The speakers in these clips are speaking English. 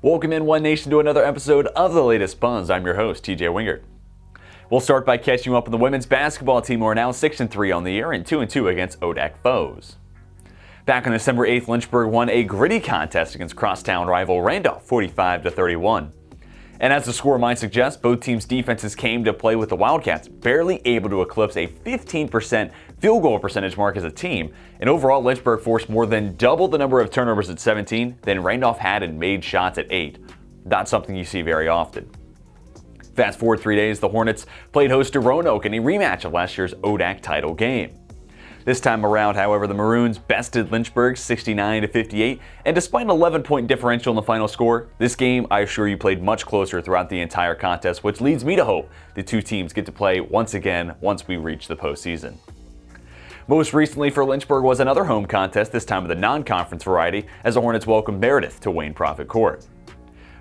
Welcome in, One Nation, to another episode of the latest Buzz. I'm your host, TJ Wingert. We'll start by catching you up on the women's basketball team, who are now 6-3 on the year and 2-2 against ODAC foes. Back on December 8th, Lynchburg won a gritty contest against crosstown rival Randolph, 45-31. And as the score might suggest, both teams' defenses came to play, with the Wildcats barely able to eclipse a 15% field goal percentage mark as a team. And overall, Lynchburg forced more than double the number of turnovers at 17 than Randolph had and made shots at 8. Not something you see very often. Fast forward 3 days, the Hornets played host to Roanoke in a rematch of last year's ODAC title game. This time around, however, the Maroons bested Lynchburg 69-58, and despite an 11-point differential in the final score, this game, I assure you, played much closer throughout the entire contest, which leads me to hope the two teams get to play once again once we reach the postseason. Most recently for Lynchburg was another home contest, this time of the non-conference variety, as the Hornets welcomed Meredith to Wayne Prophet Court.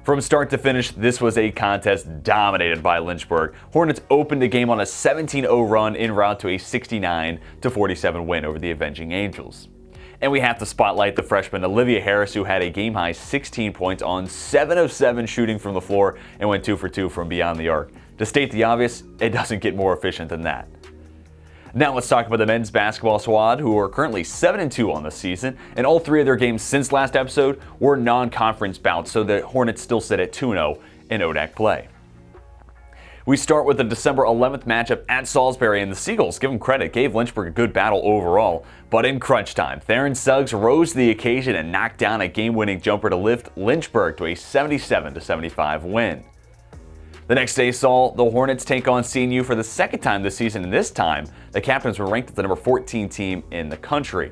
From start to finish, this was a contest dominated by Lynchburg. Hornets opened the game on a 17-0 run en route to a 69-47 win over the Avenging Angels. And we have to spotlight the freshman Olivia Harris, who had a game-high 16 points on 7 of 7 shooting from the floor and went 2 for 2 from beyond the arc. To state the obvious, it doesn't get more efficient than that. Now let's talk about the men's basketball squad, who are currently 7-2 on the season, and all 3 of their games since last episode were non-conference bouts, so the Hornets still sit at 2-0 in ODAC play. We start with the December 11th matchup at Salisbury, and the Seagulls, give them credit, gave Lynchburg a good battle overall, but in crunch time, Theron Suggs rose to the occasion and knocked down a game-winning jumper to lift Lynchburg to a 77-75 win. The next day saw the Hornets take on CNU for the second time this season, and this time, the Captains were ranked as the number 14 team in the country.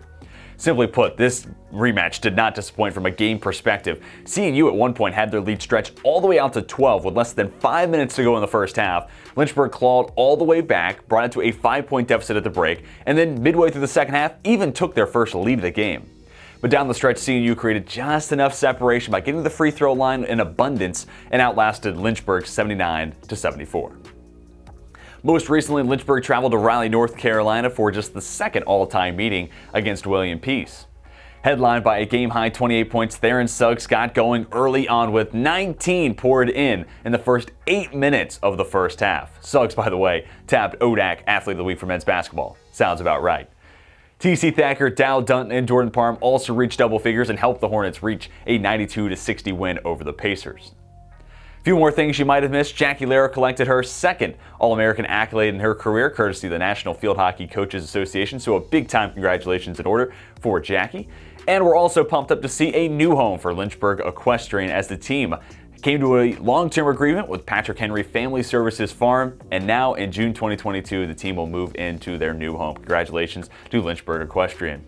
Simply put, this rematch did not disappoint from a game perspective. CNU at one point had their lead stretched all the way out to 12 with less than 5 minutes to go in the first half. Lynchburg clawed all the way back, brought it to a 5-point deficit at the break, and then midway through the second half, even took their first lead of the game. But down the stretch, CNU created just enough separation by getting the free throw line in abundance and outlasted Lynchburg 79-74. Most recently, Lynchburg traveled to Raleigh, North Carolina for just the second all-time meeting against William Peace. Headlined by a game-high 28 points, Theron Suggs got going early on with 19 poured in the first 8 minutes of the first half. Suggs, by the way, tapped ODAC Athlete of the Week for men's basketball. Sounds about right. T.C. Thacker, Dow Dunton, and Jordan Parham also reached double figures and helped the Hornets reach a 92-60 win over the Pacers. A few more things you might have missed. Jackie Lehrer collected her second All-American accolade in her career, courtesy of the National Field Hockey Coaches Association, so a big-time congratulations in order for Jackie. And we're also pumped up to see a new home for Lynchburg Equestrian, as the team came to a long-term agreement with Patrick Henry Family Services Farm, and now in June 2022, the team will move into their new home. Congratulations to Lynchburg Equestrian.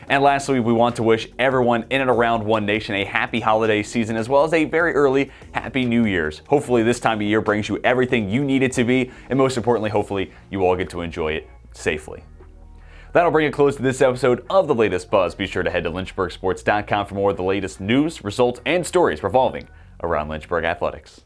And lastly, we want to wish everyone in and around One Nation a happy holiday season, as well as a very early Happy New Year's. Hopefully this time of year brings you everything you need it to be, and most importantly, hopefully you all get to enjoy it safely. That'll bring a close to this episode of The Latest Buzz. Be sure to head to lynchburgsports.com for more of the latest news, results, and stories revolving around Lynchburg athletics.